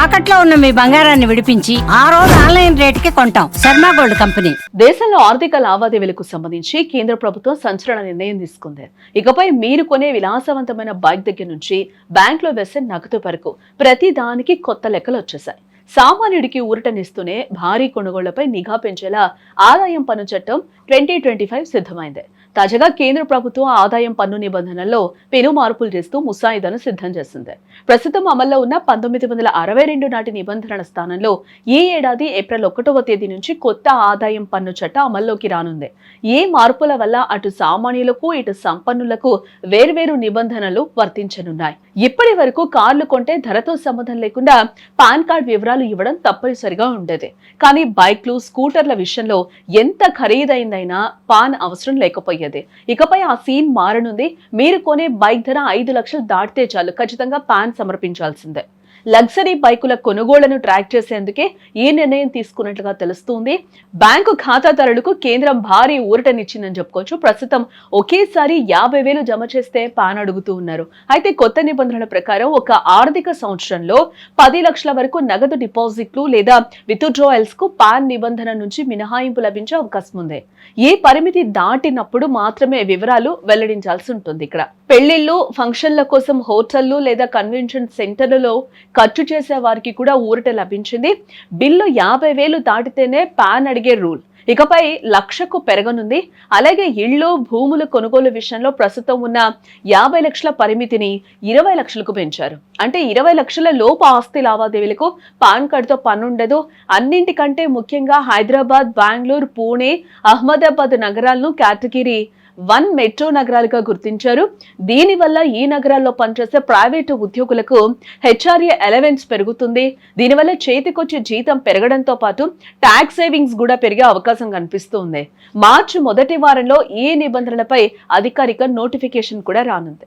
తాకట్లో ఉన్న మీ బంగారాన్ని విడిపించి ఆ రోజు ఆన్లైన్ రేటుకి కొంటాం. Sharma gold company. దేశంలో ఆర్థిక లావాదేవీలకు సంబంధించి కేంద్ర ప్రభుత్వం సంచలన నిర్ణయం తీసుకుంది. ఇకపై మీరు కొనే విలాసవంతమైన బైక్ దగ్గర నుంచి బ్యాంక్ లో వేసే నగదు వరకు ప్రతి దానికి కొత్త లెక్కలు వచ్చేసాయి. సామాన్యుడికి ఊరటనిస్తూనే భారీ కొనుగోళ్లపై నిఘా పెంచేలా ఆదాయం పన్ను చట్టం 2025 సిద్ధమైంది. తాజాగా కేంద్ర ప్రభుత్వం ఆదాయం పన్ను నిబంధనల్లో పెను మార్పులు చేస్తూ ముసాయిదాను సిద్ధం చేసింది. ప్రస్తుతం అమల్లో ఉన్న 1962 నాటి నిబంధనల స్థానంలో ఈ ఏడాది ఏప్రిల్ 1వ తేదీ నుంచి కొత్త ఆదాయం పన్ను చట్టం అమల్లోకి రానుంది. ఈ మార్పుల వల్ల అటు సామాన్యులకు ఇటు సంపన్నులకు వేర్వేరు నిబంధనలు వర్తించనున్నాయి. ఇప్పటి వరకు కార్లు కొంటే ధరతో సంబంధం లేకుండా పాన్ కార్డ్ వివరాలు ఇవ్వడం తప్పనిసరిగా ఉండేది. కానీ బైక్లు, స్కూటర్ల విషయంలో ఎంత ఖరీదైందైనా పాన్ అవసరం లేకపోయేది. ఇకపై ఆ సీన్ మారనుంది. మీరు కొనే బైక్ ధర 5 లక్షలు దాటితే చాలు ఖచ్చితంగా పాన్ సమర్పించాల్సిందే. లగ్జరీ బైకుల కొనుగోళ్లను ట్రాక్ చేసేందుకే ఈ నిర్ణయం తీసుకున్నట్లుగా తెలుస్తుంది. బ్యాంకు ఖాతాదారులకు కేంద్రం భారీ ఊరటనిచ్చిందని చెప్పుకోవచ్చు. ప్రస్తుతం ఒకేసారి 50,000 జమ చేస్తే పాన్ అడుగుతూ ఉన్నారు. అయితే కొత్త నిబంధనల ప్రకారం ఒక ఆర్థిక సంవత్సరంలో 10 లక్షల వరకు నగదు డిపాజిట్లు లేదా విత్డ్రాయల్స్ కు పాన్ నిబంధన నుంచి మినహాయింపు లభించే అవకాశం ఉంది. ఈ పరిమితి దాటినప్పుడు మాత్రమే వివరాలు వెల్లడించాల్సి ఉంటుంది. ఇక్కడ పెళ్లిళ్లు, ఫంక్షన్ల కోసం హోటళ్లు లేదా కన్వెన్షన్ సెంటర్లలో ఖర్చు చేసే వారికి కూడా ఊరట లభించింది. బిల్లు 50,000 దాటితేనే పాన్ అడిగే రూల్ ఇకపై 1,00,000కు పెరగనుంది. అలాగే ఇళ్లు, భూముల కొనుగోలు విషయంలో ప్రస్తుతం ఉన్న 50 లక్షల పరిమితిని 20 లక్షలకు పెంచారు. అంటే 20 లక్షల లోపు ఆస్తి లావాదేవీలకు పాన్ కార్డుతో పన్నుండదు. అన్నింటికంటే ముఖ్యంగా హైదరాబాద్, బెంగళూరు, పూణే, అహ్మదాబాద్ నగరాలను కేటగిరీ 1 మెట్రో నగరాలుగా గుర్తించారు. దీనివల్ల ఈ నగరాల్లో పనిచేసే ప్రైవేటు ఉద్యోగులకు హెచ్ఆర్ఏ అలవెన్స్ పెరుగుతుంది. దీనివల్ల చేతికొచ్చే జీతం పెరగడంతో పాటు ట్యాక్స్ సేవింగ్స్ కూడా పెరిగే అవకాశం కనిపిస్తుంది. మార్చి మొదటి వారంలో ఈ నిబంధనలపై అధికారిక నోటిఫికేషన్ కూడా రానుంది.